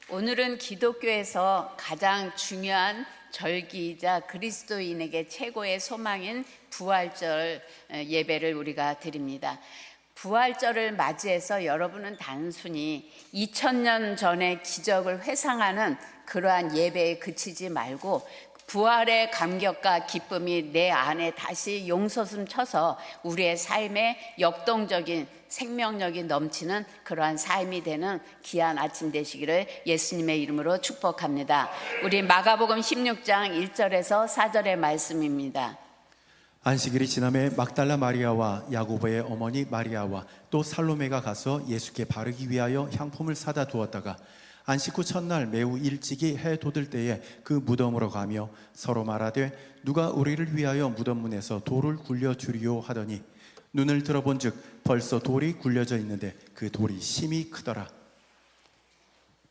오늘은 기독교에서 가장 중요한 절기이자 그리스도인에게 최고의 소망인 부활절 예배를 우리가 드립니다. 부활절을 맞이해서 여러분은 단순히 2000년 전의 기적을 회상하는 그러한 예배에 그치지 말고 부활의 감격과 기쁨이 내 안에 다시 용솟음 쳐서 우리의 삶에 역동적인 생명력이 넘치는 그러한 삶이 되는 귀한 아침 되시기를 예수님의 이름으로 축복합니다. 우리 마가복음 16장 1절에서 4절의 말씀입니다. 안식일이 지남에 막달라 마리아와 야고보의 어머니 마리아와 또 살로메가 가서 예수께 바르기 위하여 향품을 사다 두었다가 안식 후 첫날 매우 일찍이 해 돋을 때에 그 무덤으로 가며 서로 말하되 누가 우리를 위하여 무덤 문에서 돌을 굴려 주리요 하더니 눈을 들어본즉 벌써 돌이 굴려져 있는데 그 돌이 심히 크더라.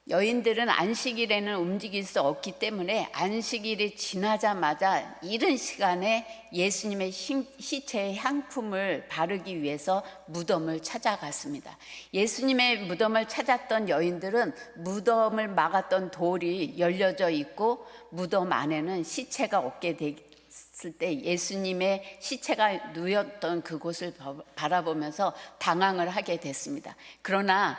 여인들은 안식일에는 움직일 수 없기 때문에 안식일이 지나자마자 이른 시간에 예수님의 시체의 향품을 바르기 위해서 무덤을 찾아갔습니다. 예수님의 무덤을 찾았던 여인들은 무덤을 막았던 돌이 열려져 있고 무덤 안에는 시체가 없게 됐을 때 예수님의 시체가 누웠던 그곳을 바라보면서 당황을 하게 됐습니다. 그러나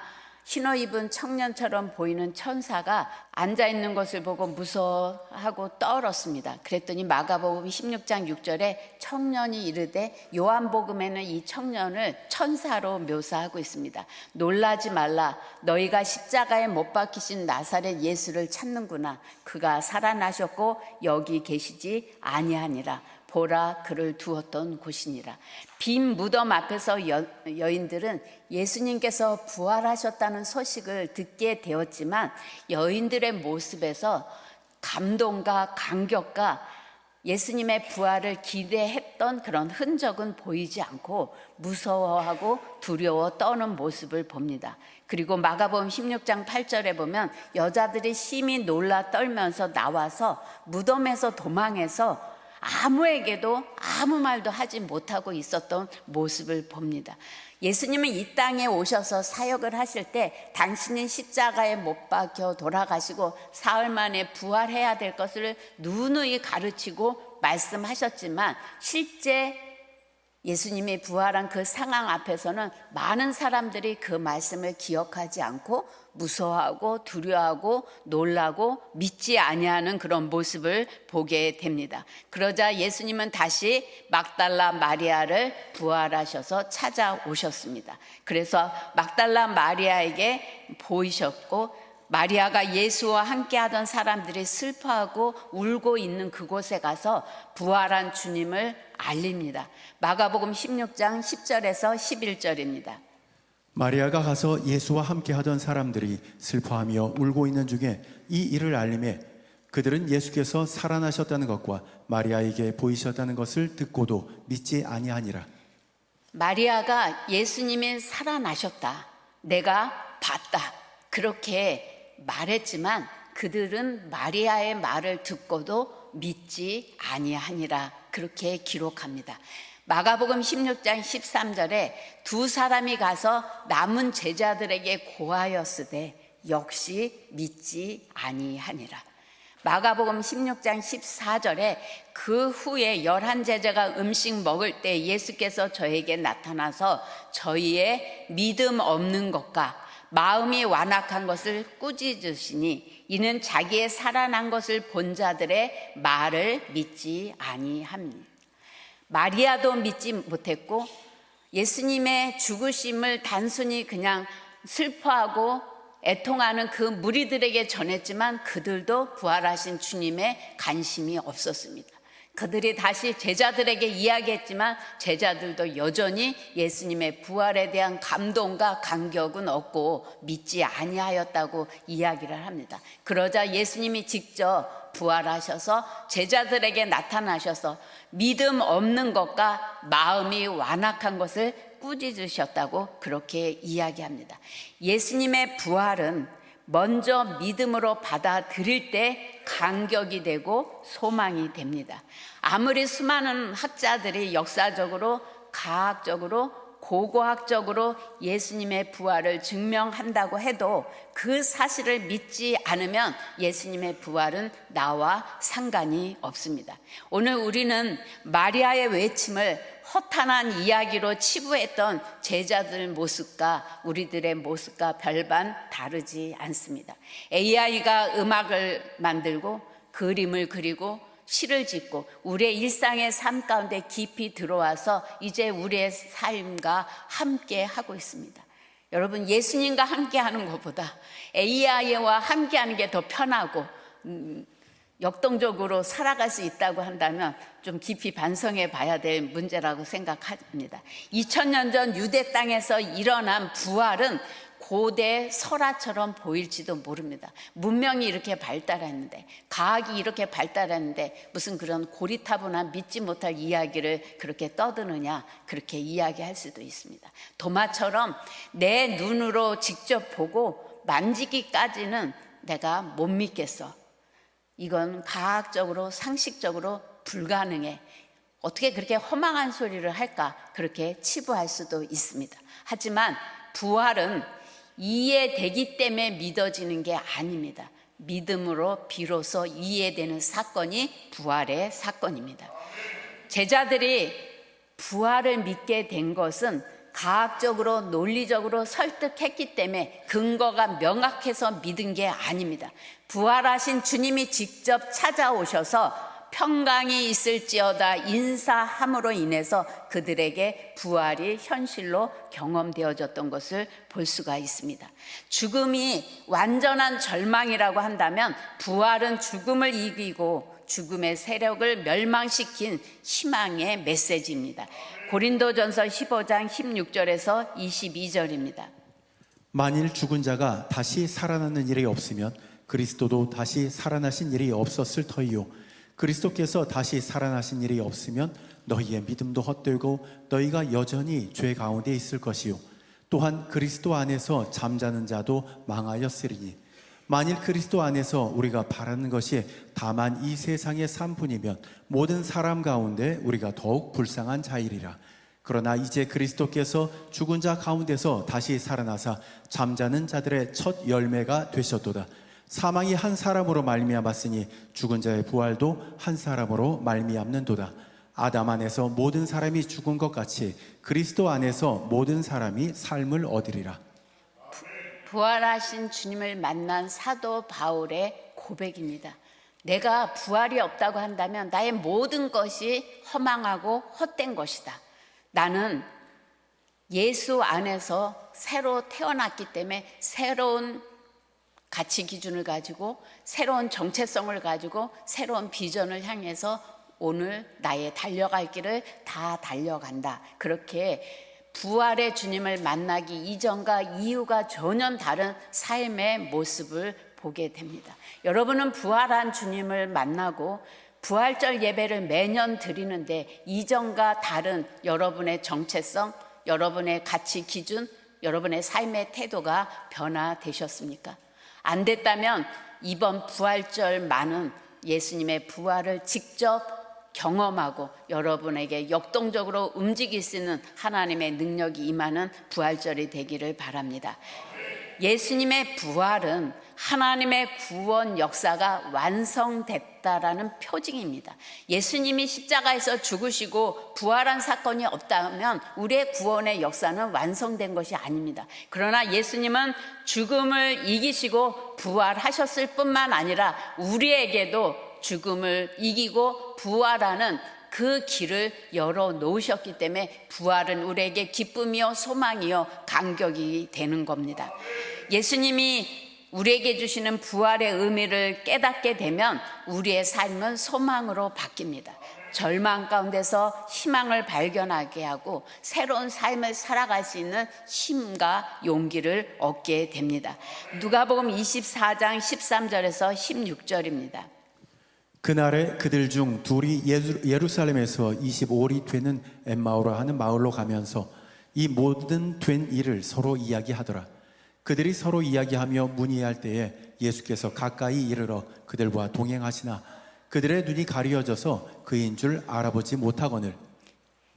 흰 옷 입은 청년처럼 보이는 천사가 앉아있는 것을 보고 무서워하고 떨었습니다. 그랬더니 마가복음 16장 6절에 청년이 이르되, 요한복음에는 이 청년을 천사로 묘사하고 있습니다. 놀라지 말라. 너희가 십자가에 못 박히신 나사렛 예수를 찾는구나. 그가 살아나셨고 여기 계시지 아니하니라. 보라, 그를 두었던 곳이니라. 빈 무덤 앞에서 여인들은 예수님께서 부활하셨다는 소식을 듣게 되었지만 여인들의 모습에서 감동과 감격과 예수님의 부활을 기대했던 그런 흔적은 보이지 않고 무서워하고 두려워 떠는 모습을 봅니다. 그리고 마가복음 16장 8절에 보면 여자들이 심히 놀라 떨면서 나와서 무덤에서 도망해서 아무에게도 아무 말도 하지 못하고 있었던 모습을 봅니다. 예수님은 이 땅에 오셔서 사역을 하실 때 당신은 십자가에 못 박혀 돌아가시고 사흘 만에 부활해야 될 것을 누누이 가르치고 말씀하셨지만 실제 예수님이 부활한 그 상황 앞에서는 많은 사람들이 그 말씀을 기억하지 않고 무서워하고 두려워하고 놀라고 믿지 아니하는 그런 모습을 보게 됩니다. 그러자 예수님은 다시 막달라 마리아를 부활하셔서 찾아오셨습니다. 그래서 막달라 마리아에게 보이셨고 마리아가 예수와 함께 하던 사람들이 슬퍼하고 울고 있는 그곳에 가서 부활한 주님을 알립니다. 마가복음 16장 10절에서 11절입니다. 마리아가 가서 예수와 함께 하던 사람들이 슬퍼하며 울고 있는 중에 이 일을 알림해 그들은 예수께서 살아나셨다는 것과 마리아에게 보이셨다는 것을 듣고도 믿지 아니하니라. 마리아가 예수님이 살아나셨다, 내가 봤다, 그렇게 말했지만 그들은 마리아의 말을 듣고도 믿지 아니하니라, 그렇게 기록합니다. 마가복음 16장 13절에 두 사람이 가서 남은 제자들에게 고하였으되 역시 믿지 아니하니라. 마가복음 16장 14절에 그 후에 11제자가 음식 먹을 때 예수께서 저에게 나타나서 저희의 믿음 없는 것과 마음이 완악한 것을 꾸짖으시니 이는 자기의 살아난 것을 본 자들의 말을 믿지 아니함이니라. 마리아도 믿지 못했고 예수님의 죽으심을 단순히 그냥 슬퍼하고 애통하는 그 무리들에게 전했지만 그들도 부활하신 주님의 관심이 없었습니다. 그들이 다시 제자들에게 이야기했지만 제자들도 여전히 예수님의 부활에 대한 감동과 감격은 없고 믿지 아니하였다고 이야기를 합니다. 그러자 예수님이 직접 부활하셔서 제자들에게 나타나셔서 믿음 없는 것과 마음이 완악한 것을 꾸짖으셨다고 그렇게 이야기합니다. 예수님의 부활은 먼저 믿음으로 받아들일 때 감격이 되고 소망이 됩니다. 아무리 수많은 학자들이 역사적으로 과학적으로 고고학적으로 예수님의 부활을 증명한다고 해도 그 사실을 믿지 않으면 예수님의 부활은 나와 상관이 없습니다. 오늘 우리는 마리아의 외침을 허탄한 이야기로 치부했던 제자들 모습과 우리들의 모습과 별반 다르지 않습니다. AI가 음악을 만들고 그림을 그리고 시를 짓고 우리의 일상의 삶 가운데 깊이 들어와서 이제 우리의 삶과 함께 하고 있습니다. 여러분, 예수님과 함께 하는 것보다 AI와 함께 하는 게 더 편하고 역동적으로 살아갈 수 있다고 한다면 좀 깊이 반성해 봐야 될 문제라고 생각합니다. 2000년 전 유대 땅에서 일어난 부활은 고대 설화처럼 보일지도 모릅니다. 문명이 이렇게 발달했는데, 과학이 이렇게 발달했는데 무슨 그런 고리타분한 믿지 못할 이야기를 그렇게 떠드느냐, 그렇게 이야기할 수도 있습니다. 도마처럼 내 눈으로 직접 보고 만지기까지는 내가 못 믿겠어. 이건 과학적으로 상식적으로 불가능해. 어떻게 그렇게 허망한 소리를 할까? 그렇게 치부할 수도 있습니다. 하지만 부활은 이해되기 때문에 믿어지는 게 아닙니다. 믿음으로 비로소 이해되는 사건이 부활의 사건입니다. 제자들이 부활을 믿게 된 것은 과학적으로 논리적으로 설득했기 때문에 근거가 명확해서 믿은 게 아닙니다. 부활하신 주님이 직접 찾아오셔서 평강이 있을지어다 인사함으로 인해서 그들에게 부활이 현실로 경험되어졌던 것을 볼 수가 있습니다. 죽음이 완전한 절망이라고 한다면 부활은 죽음을 이기고 죽음의 세력을 멸망시킨 희망의 메시지입니다. 고린도전서 15장 16절에서 22절입니다. 만일 죽은 자가 다시 살아나는 일이 없으면 그리스도도 다시 살아나신 일이 없었을 터이요 그리스도께서 다시 살아나신 일이 없으면 너희의 믿음도 헛되고 너희가 여전히 죄 가운데 있을 것이요 또한 그리스도 안에서 잠자는 자도 망하였으리니 만일 그리스도 안에서 우리가 바라는 것이 다만 이 세상의 삶뿐이면 모든 사람 가운데 우리가 더욱 불쌍한 자이리라. 그러나 이제 그리스도께서 죽은 자 가운데서 다시 살아나사 잠자는 자들의 첫 열매가 되셨도다. 사망이 한 사람으로 말미암았으니 죽은 자의 부활도 한 사람으로 말미암는도다. 아담 안에서 모든 사람이 죽은 것 같이 그리스도 안에서 모든 사람이 삶을 얻으리라. 부활하신 주님을 만난 사도 바울의 고백입니다. 내가 부활이 없다고 한다면 나의 모든 것이 허망하고 헛된 것이다. 나는 예수 안에서 새로 태어났기 때문에 새로운 가치 기준을 가지고 새로운 정체성을 가지고 새로운 비전을 향해서 오늘 나의 달려갈 길을 다 달려간다. 그렇게 부활의 주님을 만나기 이전과 이후가 전혀 다른 삶의 모습을 보게 됩니다. 여러분은 부활한 주님을 만나고 부활절 예배를 매년 드리는데 이전과 다른 여러분의 정체성, 여러분의 가치 기준, 여러분의 삶의 태도가 변화되셨습니까? 안 됐다면 이번 부활절만은 예수님의 부활을 직접 경험하고 여러분에게 역동적으로 움직일 수 있는 하나님의 능력이 임하는 부활절이 되기를 바랍니다. 예수님의 부활은 하나님의 구원 역사가 완성됐다라는 표징입니다. 예수님이 십자가에서 죽으시고 부활한 사건이 없다면 우리의 구원의 역사는 완성된 것이 아닙니다. 그러나 예수님은 죽음을 이기시고 부활하셨을 뿐만 아니라 우리에게도 죽음을 이기고 부활하는 그 길을 열어 놓으셨기 때문에 부활은 우리에게 기쁨이요 소망이요 감격이 되는 겁니다. 예수님이 우리에게 주시는 부활의 의미를 깨닫게 되면 우리의 삶은 소망으로 바뀝니다. 절망 가운데서 희망을 발견하게 하고 새로운 삶을 살아갈 수 있는 힘과 용기를 얻게 됩니다. 누가복음 24장 13절에서 16절입니다. 그날에 그들 중 둘이 예루살렘에서 25리 되는 엠마오라 하는 마을로 가면서 이 모든 된 일을 서로 이야기하더라. 그들이 서로 이야기하며 문의할 때에 예수께서 가까이 이르러 그들과 동행하시나 그들의 눈이 가리어져서 그인 줄 알아보지 못하거늘.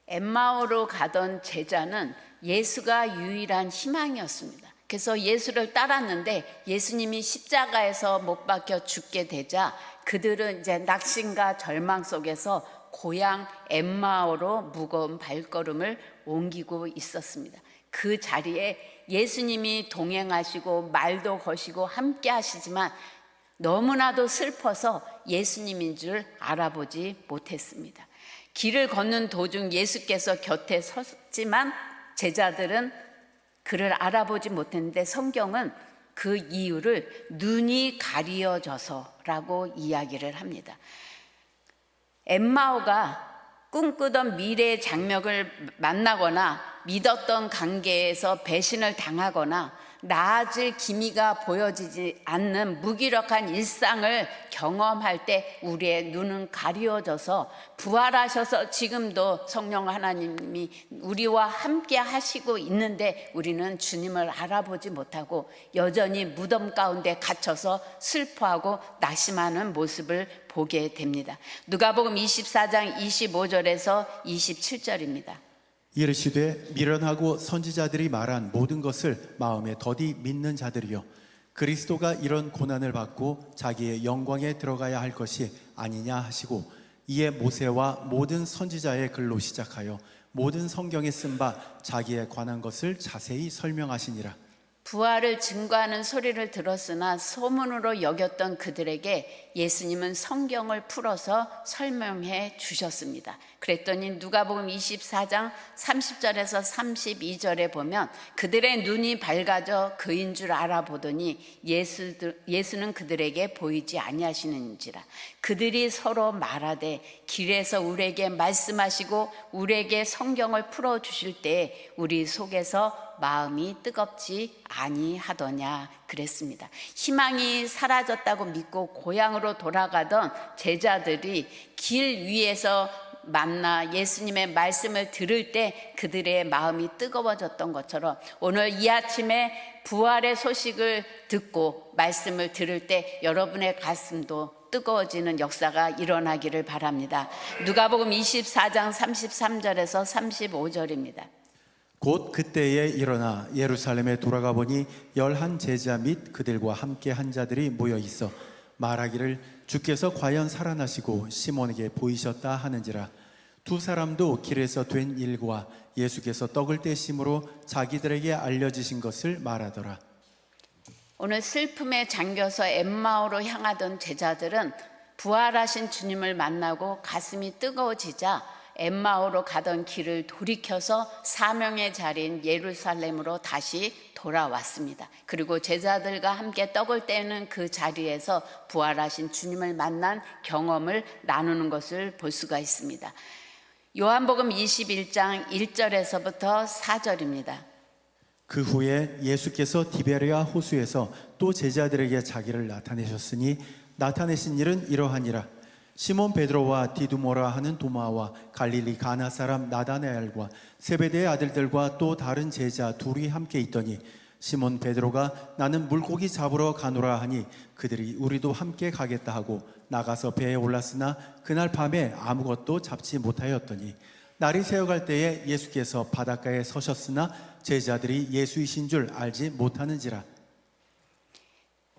엠마오로 가던 제자는 예수가 유일한 희망이었습니다. 그래서 예수를 따랐는데 예수님이 십자가에서 못 박혀 죽게 되자 그들은 이제 낙심과 절망 속에서 고향 엠마오로 무거운 발걸음을 옮기고 있었습니다. 그 자리에 예수님이 동행하시고 말도 거시고 함께 하시지만 너무나도 슬퍼서 예수님인 줄 알아보지 못했습니다. 길을 걷는 도중 예수께서 곁에 섰지만 제자들은 그를 알아보지 못했는데 성경은 그 이유를 눈이 가리어져서라고 이야기를 합니다. 엠마오가 꿈꾸던 미래의 장면을 만나거나 믿었던 관계에서 배신을 당하거나 나아질 기미가 보여지지 않는 무기력한 일상을 경험할 때 우리의 눈은 가리워져서 부활하셔서 지금도 성령 하나님이 우리와 함께 하시고 있는데 우리는 주님을 알아보지 못하고 여전히 무덤 가운데 갇혀서 슬퍼하고 낙심하는 모습을 보게 됩니다. 누가복음 24장 25절에서 27절입니다. 이르시되 미련하고 선지자들이 말한 모든 것을 마음에 더디 믿는 자들이여 그리스도가 이런 고난을 받고 자기의 영광에 들어가야 할 것이 아니냐 하시고 이에 모세와 모든 선지자의 글로 시작하여 모든 성경에 쓴 바 자기에 관한 것을 자세히 설명하시니라. 부활을 증거하는 소리를 들었으나 소문으로 여겼던 그들에게 예수님은 성경을 풀어서 설명해 주셨습니다. 그랬더니 누가복음 24장 30절에서 32절에 보면 그들의 눈이 밝아져 그인 줄 알아보더니 예수는 그들에게 보이지 아니하시는지라. 그들이 서로 말하되 길에서 우리에게 말씀하시고 우리에게 성경을 풀어주실 때 우리 속에서 마음이 뜨겁지 아니하더냐 그랬습니다. 희망이 사라졌다고 믿고 고향으로 돌아가던 제자들이 길 위에서 만나 예수님의 말씀을 들을 때 그들의 마음이 뜨거워졌던 것처럼 오늘 이 아침에 부활의 소식을 듣고 말씀을 들을 때 여러분의 가슴도 뜨거워지는 역사가 일어나기를 바랍니다. 누가복음 24장 33절에서 35절입니다. 곧 그때에 일어나 예루살렘에 돌아가 보니 11 제자 및 그들과 함께 한 자들이 모여 있어 말하기를 주께서 과연 살아나시고 시몬에게 보이셨다 하는지라. 두 사람도 길에서 된 일과 예수께서 떡을 떼심으로 자기들에게 알려지신 것을 말하더라. 오늘 슬픔에 잠겨서 엠마오로 향하던 제자들은 부활하신 주님을 만나고 가슴이 뜨거워지자 엠마오로 가던 길을 돌이켜서 사명의 자리인 예루살렘으로 다시 돌아왔습니다. 그리고 제자들과 함께 떡을 떼는 그 자리에서 부활하신 주님을 만난 경험을 나누는 것을 볼 수가 있습니다. 요한복음 21장 1절에서부터 4절입니다. 그 후에 예수께서 디베랴 호수에서 또 제자들에게 자기를 나타내셨으니 나타내신 일은 이러하니라. 시몬 베드로와 디두모라 하는 도마와 갈릴리 가나 사람 나다나엘과 세베대의 아들들과 또 다른 제자 둘이 함께 있더니 시몬 베드로가 나는 물고기 잡으러 가노라 하니 그들이 우리도 함께 가겠다 하고 나가서 배에 올랐으나 그날 밤에 아무것도 잡지 못하였더니 날이 새어갈 때에 예수께서 바닷가에 서셨으나 제자들이 예수이신 줄 알지 못하는지라.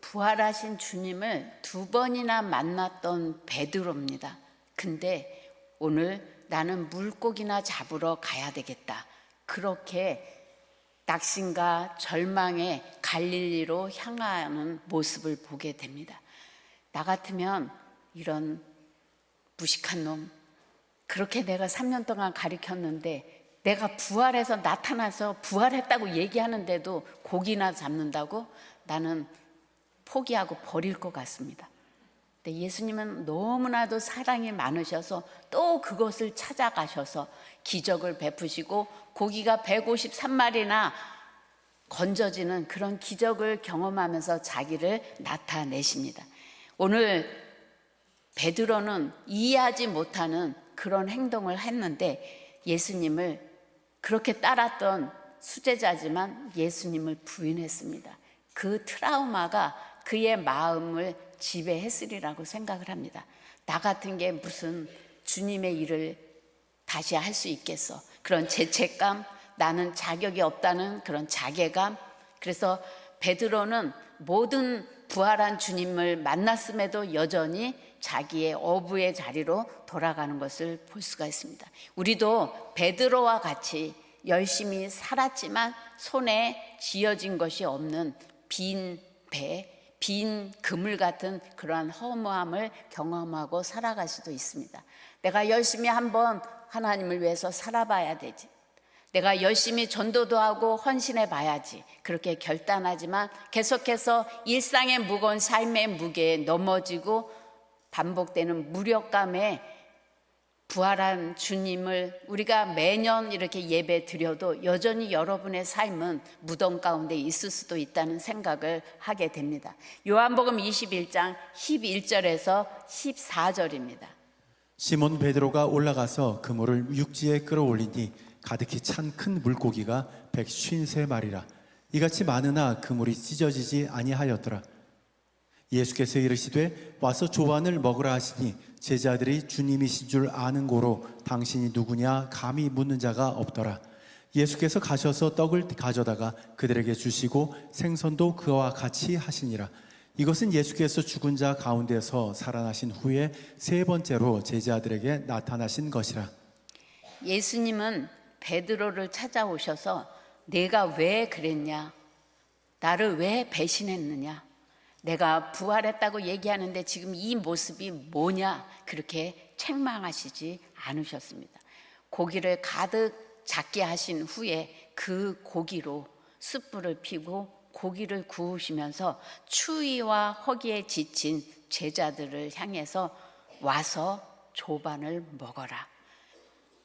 부활하신 주님을 2번이나 만났던 베드로입니다. 근데 오늘 나는 물고기나 잡으러 가야 되겠다. 그렇게 낙심과 절망의 갈릴리로 향하는 모습을 보게 됩니다. 나 같으면 이런 무식한 놈, 그렇게 내가 3년 동안 가르쳤는데 내가 부활해서 나타나서 부활했다고 얘기하는데도 고기나 잡는다고 나는 포기하고 버릴 것 같습니다. 근데 예수님은 너무나도 사랑이 많으셔서 또 그것을 찾아가셔서 기적을 베푸시고 고기가 153마리나 건져지는 그런 기적을 경험하면서 자기를 나타내십니다. 오늘 베드로는 이해하지 못하는 그런 행동을 했는데 예수님을 그렇게 따랐던 수제자지만 예수님을 부인했습니다. 그 트라우마가 그의 마음을 지배했으리라고 생각을 합니다. 나 같은 게 무슨 주님의 일을 다시 할 수 있겠어. 그런 죄책감, 나는 자격이 없다는 그런 자괴감. 그래서 베드로는 모든 부활한 주님을 만났음에도 여전히 자기의 어부의 자리로 돌아가는 것을 볼 수가 있습니다. 우리도 베드로와 같이 열심히 살았지만 손에 쥐어진 것이 없는 빈 배, 빈 그물 같은 그러한 허무함을 경험하고 살아갈 수도 있습니다. 내가 열심히 한번 하나님을 위해서 살아봐야 되지. 내가 열심히 전도도 하고 헌신해 봐야지. 그렇게 결단하지만 계속해서 일상의 무거운 삶의 무게에 넘어지고 반복되는 무력감에 부활한 주님을 우리가 매년 이렇게 예배 드려도 여전히 여러분의 삶은 무덤 가운데 있을 수도 있다는 생각을 하게 됩니다. 요한복음 21장 11절에서 14절입니다. 시몬 베드로가 올라가서 그물을 육지에 끌어올리니 가득히 찬 큰 물고기가 153마리라. 이같이 많으나 그물이 찢어지지 아니하였더라. 예수께서 이르시되 와서 조반을 먹으라 하시니 제자들이 주님이신 줄 아는 고로 당신이 누구냐 감히 묻는 자가 없더라. 예수께서 가셔서 떡을 가져다가 그들에게 주시고 생선도 그와 같이 하시니라. 이것은 예수께서 죽은 자 가운데서 살아나신 후에 세 번째로 제자들에게 나타나신 것이라. 예수님은 베드로를 찾아오셔서 내가 왜 그랬냐? 나를 왜 배신했느냐? 내가 부활했다고 얘기하는데 지금 이 모습이 뭐냐? 그렇게 책망하시지 않으셨습니다. 고기를 가득 잡게 하신 후에 그 고기로 숯불을 피고 고기를 구우시면서 추위와 허기에 지친 제자들을 향해서 와서 조반을 먹어라.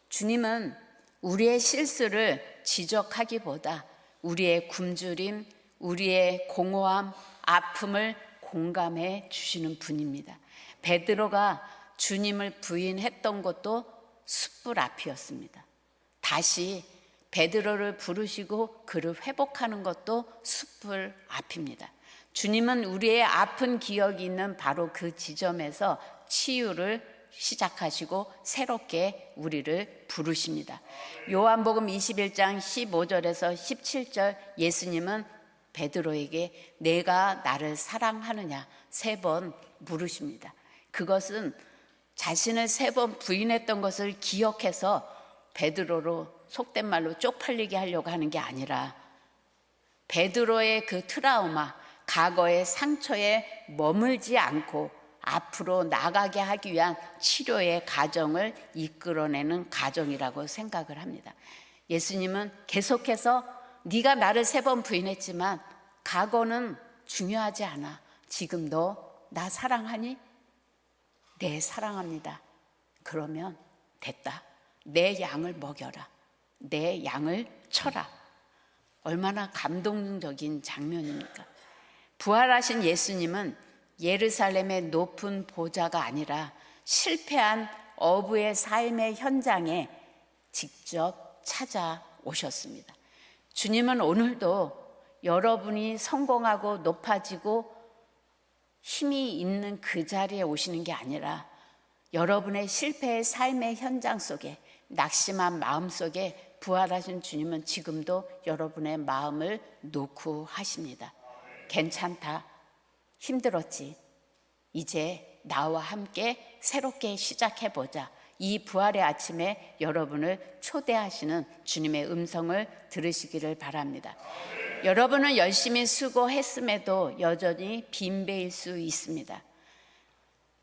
주님은 우리의 실수를 지적하기보다 우리의 굶주림, 우리의 공허함, 아픔을 공감해 주시는 분입니다. 베드로가 주님을 부인했던 것도 숯불 앞이었습니다. 다시 베드로를 부르시고 그를 회복하는 것도 숯불 앞입니다. 주님은 우리의 아픈 기억이 있는 바로 그 지점에서 치유를 시작하시고 새롭게 우리를 부르십니다. 요한복음 21장 15절에서 17절 예수님은 베드로에게 내가 나를 사랑하느냐 3번 물으십니다. 그것은 자신을 3번 부인했던 것을 기억해서 베드로로 속된 말로 쪽팔리게 하려고 하는 게 아니라 베드로의 그 트라우마, 과거의 상처에 머물지 않고 앞으로 나가게 하기 위한 치료의 과정을 이끌어내는 과정이라고 생각을 합니다. 예수님은 계속해서 네가 나를 3번 부인했지만 과거는 중요하지 않아. 지금 너 나 사랑하니? 네, 사랑합니다. 그러면 됐다. 내 양을 먹여라. 내 양을 쳐라. 얼마나 감동적인 장면입니까? 부활하신 예수님은 예루살렘의 높은 보좌가 아니라 실패한 어부의 삶의 현장에 직접 찾아오셨습니다. 주님은 오늘도 여러분이 성공하고 높아지고 힘이 있는 그 자리에 오시는 게 아니라 여러분의 실패의 삶의 현장 속에 낙심한 마음 속에 부활하신 주님은 지금도 여러분의 마음을 놓고 하십니다. 괜찮다. 힘들었지. 이제 나와 함께 새롭게 시작해보자. 이 부활의 아침에 여러분을 초대하시는 주님의 음성을 들으시기를 바랍니다. 여러분은 열심히 수고했음에도 여전히 빈배일 수 있습니다.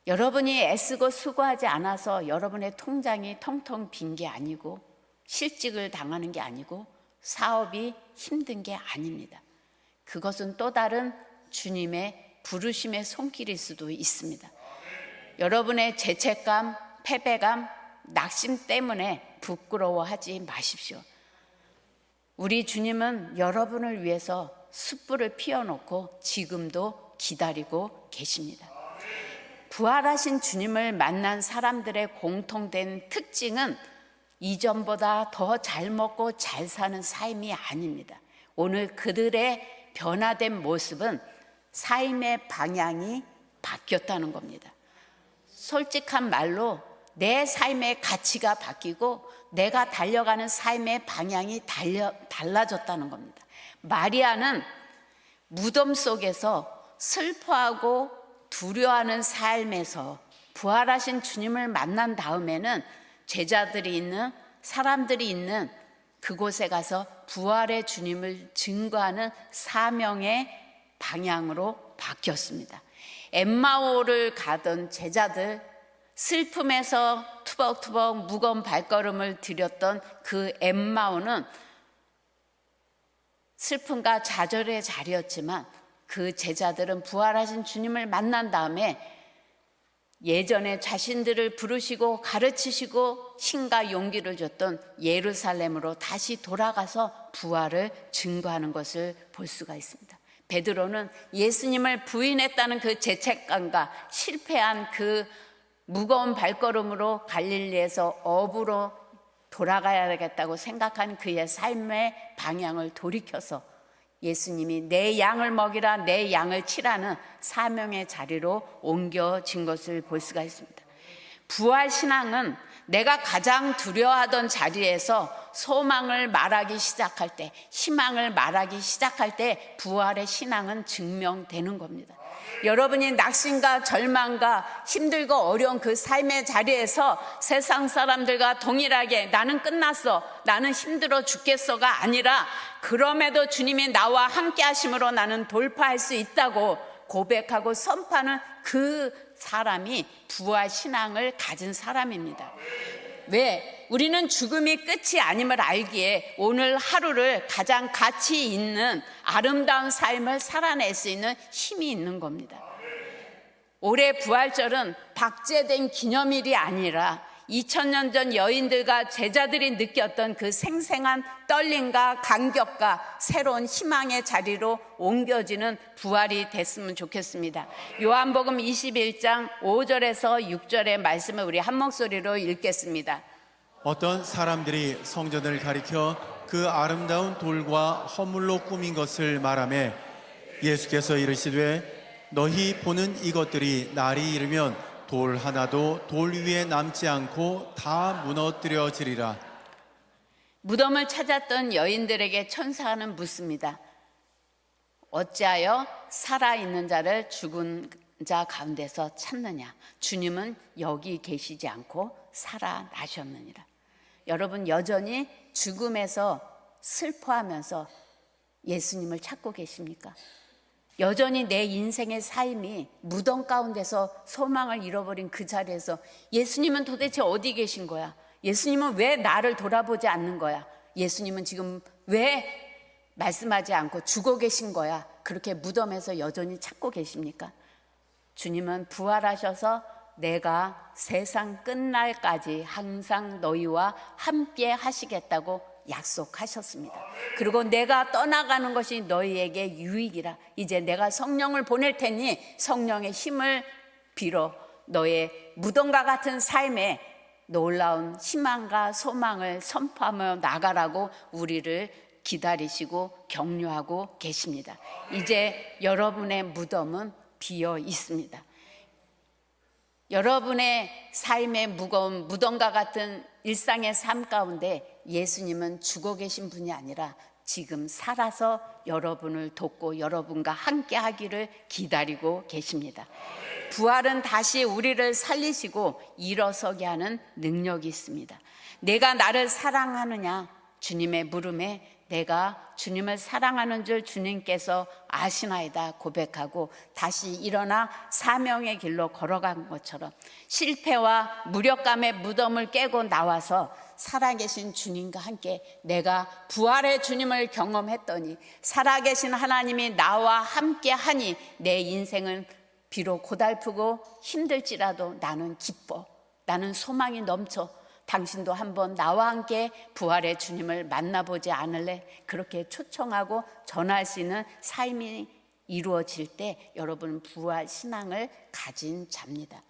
여러분이 애쓰고 수고하지 않아서 여러분의 통장이 텅텅 빈 게 아니고 실직을 당하는 게 아니고 사업이 힘든 게 아닙니다. 그것은 또 다른 주님의 부르심의 손길일 수도 있습니다. 여러분의 죄책감, 패배감, 낙심 때문에 부끄러워하지 마십시오. 우리 주님은 여러분을 위해서 숯불을 피워놓고 지금도 기다리고 계십니다. 부활하신 주님을 만난 사람들의 공통된 특징은 이전보다 더 잘 먹고 잘 사는 삶이 아닙니다. 오늘 그들의 변화된 모습은 삶의 방향이 바뀌었다는 겁니다. 솔직한 말로 내 삶의 가치가 바뀌고 내가 달려가는 삶의 방향이 달라졌다는 겁니다. 마리아는 무덤 속에서 슬퍼하고 두려워하는 삶에서 부활하신 주님을 만난 다음에는 제자들이 있는, 사람들이 있는 그곳에 가서 부활의 주님을 증거하는 사명의 방향으로 바뀌었습니다. 엠마오를 가던 제자들, 슬픔에서 투벅투벅 무거운 발걸음을 들였던 그 엠마오는 슬픔과 좌절의 자리였지만 그 제자들은 부활하신 주님을 만난 다음에 예전에 자신들을 부르시고 가르치시고 힘과 용기를 줬던 예루살렘으로 다시 돌아가서 부활을 증거하는 것을 볼 수가 있습니다. 베드로는 예수님을 부인했다는 그 죄책감과 실패한 그 무거운 발걸음으로 갈릴리에서 업으로 돌아가야겠다고 생각한 그의 삶의 방향을 돌이켜서 예수님이 내 양을 먹이라, 내 양을 치라는 사명의 자리로 옮겨진 것을 볼 수가 있습니다. 부활신앙은 내가 가장 두려워하던 자리에서 소망을 말하기 시작할 때, 희망을 말하기 시작할 때 부활의 신앙은 증명되는 겁니다. 여러분이 낙심과 절망과 힘들고 어려운 그 삶의 자리에서 세상 사람들과 동일하게 나는 끝났어, 나는 힘들어 죽겠어가 아니라 그럼에도 주님이 나와 함께 하심으로 나는 돌파할 수 있다고 고백하고 선포하는 그 사람이 부활 신앙을 가진 사람입니다. 왜? 우리는 죽음이 끝이 아님을 알기에 오늘 하루를 가장 가치 있는 아름다운 삶을 살아낼 수 있는 힘이 있는 겁니다. 올해 부활절은 박제된 기념일이 아니라 2000년 전 여인들과 제자들이 느꼈던 그 생생한 떨림과 감격과 새로운 희망의 자리로 옮겨지는 부활이 됐으면 좋겠습니다. 요한복음 21장 5절에서 6절의 말씀을 우리 한 목소리로 읽겠습니다. 어떤 사람들이 성전을 가리켜 그 아름다운 돌과 허물로 꾸민 것을 말하며 예수께서 이르시되 너희 보는 이것들이 날이 이르면 돌 하나도 돌 위에 남지 않고 다 무너뜨려지리라. 무덤을 찾았던 여인들에게 천사는 묻습니다. 어찌하여 살아있는 자를 죽은 자 가운데서 찾느냐? 주님은 여기 계시지 않고 살아나셨느니라. 여러분 여전히 죽음에서 슬퍼하면서 예수님을 찾고 계십니까? 여전히 내 인생의 삶이 무덤 가운데서 소망을 잃어버린 그 자리에서 예수님은 도대체 어디 계신 거야? 예수님은 왜 나를 돌아보지 않는 거야? 예수님은 지금 왜 말씀하지 않고 죽어 계신 거야? 그렇게 무덤에서 여전히 찾고 계십니까? 주님은 부활하셔서 내가 세상 끝날까지 항상 너희와 함께 하시겠다고 약속하셨습니다. 그리고 내가 떠나가는 것이 너희에게 유익이라. 이제 내가 성령을 보낼 테니 성령의 힘을 빌어 너의 무덤과 같은 삶에 놀라운 희망과 소망을 선포하며 나가라고 우리를 기다리시고 격려하고 계십니다. 이제 여러분의 무덤은 비어 있습니다. 여러분의 삶의 무거운 무덤과 같은 일상의 삶 가운데 예수님은 죽어 계신 분이 아니라 지금 살아서 여러분을 돕고 여러분과 함께 하기를 기다리고 계십니다. 부활은 다시 우리를 살리시고 일어서게 하는 능력이 있습니다. 내가 나를 사랑하느냐? 주님의 물음에 내가 주님을 사랑하는 줄 주님께서 아시나이다 고백하고 다시 일어나 사명의 길로 걸어간 것처럼 실패와 무력감의 무덤을 깨고 나와서 살아계신 주님과 함께 내가 부활의 주님을 경험했더니 살아계신 하나님이 나와 함께 하니 내 인생은 비록 고달프고 힘들지라도 나는 기뻐, 나는 소망이 넘쳐. 당신도 한번 나와 함께 부활의 주님을 만나보지 않을래? 그렇게 초청하고 전할 수 있는 삶이 이루어질 때 여러분 부활 신앙을 가진 자입니다.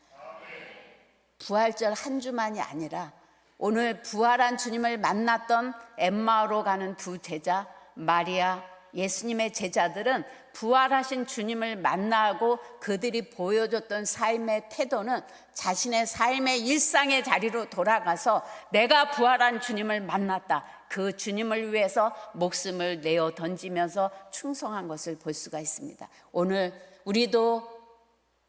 부활절 한 주만이 아니라 오늘 부활한 주님을 만났던 엠마오로 가는 두 제자 마리아 예수님의 제자들은 부활하신 주님을 만나고 그들이 보여줬던 삶의 태도는 자신의 삶의 일상의 자리로 돌아가서 내가 부활한 주님을 만났다, 그 주님을 위해서 목숨을 내어 던지면서 충성한 것을 볼 수가 있습니다. 오늘 우리도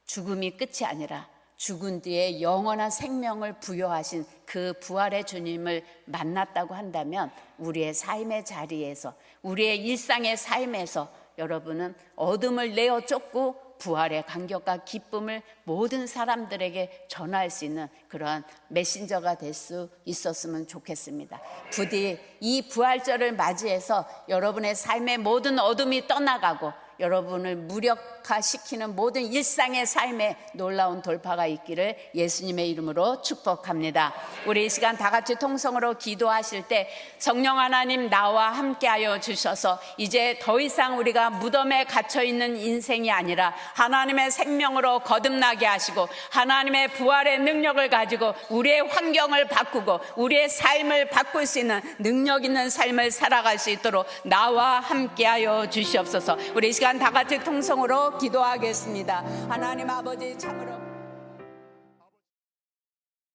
죽음이 끝이 아니라 죽은 뒤에 영원한 생명을 부여하신 그 부활의 주님을 만났다고 한다면 우리의 삶의 자리에서, 우리의 일상의 삶에서 여러분은 어둠을 내어 쫓고 부활의 감격과 기쁨을 모든 사람들에게 전할 수 있는 그러한 메신저가 될 수 있었으면 좋겠습니다. 부디 이 부활절을 맞이해서 여러분의 삶의 모든 어둠이 떠나가고 여러분을 무력화시키는 모든 일상의 삶에 놀라운 돌파가 있기를 예수님의 이름으로 축복합니다. 우리 이 시간 다 같이 통성으로 기도하실 때 성령 하나님 나와 함께하여 주셔서 이제 더 이상 우리가 무덤에 갇혀있는 인생이 아니라 하나님의 생명으로 거듭나게 하시고 하나님의 부활의 능력을 가지고 우리의 환경을 바꾸고 우리의 삶을 바꿀 수 있는 능력 있는 삶을 살아갈 수 있도록 나와 함께하여 주시옵소서. 우리 이 시간 다 같이 통성으로 기도하겠습니다. 하나님 아버지, 참으로